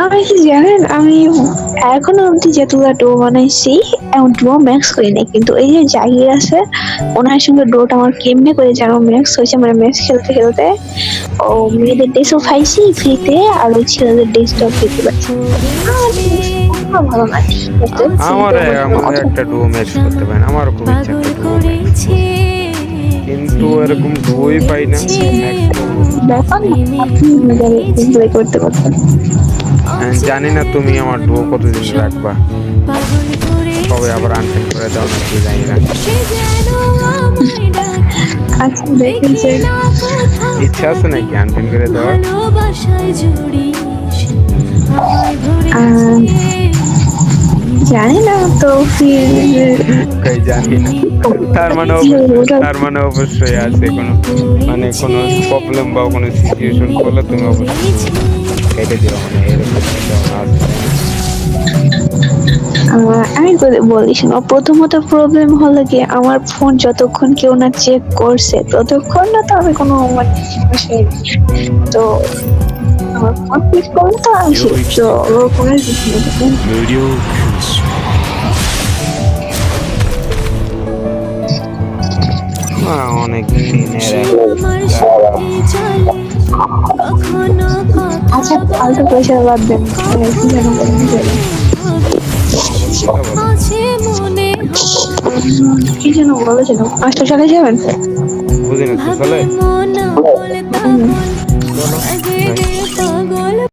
আমি কি জানেন, আমি এখনো অব্দি যতগুলা ডো বানাইছি এমন ডো ম্যাক্স করি নাই, কিন্তু এই যে জাহির আছে ওনার সঙ্গে ডোটা আমার কেমনে করে যেন ম্যাক্স হয়েছে, মানে ম্যাক্স খেলতে খেলতে ও মেয়েদের ড্রেসও পাইছি ফ্রিতে আর ওই ছেলেদের ড্রেসটাও ফ্রিতে পাইছি। আমার কোনো ভালো না, ঠিক আছে আমার ফ্রিতে আমার কোনো আমাকে কথা একটা ডুও ম্যাচ করতে পারেন, আমারও খুব ইচ্ছা একটা ডুও ম্যাচ, কিন্তু এরকম ডুওই পাই না ম্যাক্স করবো। ব্যাপার না, আপনি এনজয় করতে পারতেন। জানি না তুমি আমার ডুও কতদিন রাখবা, কবে আবার আনফ্রেন্ড করে দাও নাকি জানি না। আচ্ছা দেখেন যে ইচ্ছা আছে নাকি আনফ্রেন্ড করে দেওয়ার? আহ, জানি না তো ফির কই জানি না, তার মানে অবশ্যই আছে কোনো, মানে কোনো প্রবলেম বা কোনো সিচুয়েশন করলে তুমি অবশ্যই কেটে দিও, মানে এরকম একটা আছে। আমি বলি শোনো, প্রথমত প্রবলেম হলো কি আমার ফোন যতক্ষণ কেউ না চেক করছে ততক্ষণ না তো আমি কোনো মানে সমস্যা নেই। তো আমার ফোন চেক করলে তো আমি তো ওরকমের কিছু নেই। 無料空襲 অনেক দিনের আচ্ছা ফালতু পয়সা বাদ দেন, কি যেন বলতে চাই। কি যেন বলেছিল, 5টা সালে যাবেন। বুঝি না তো চলে। হুম। চলো।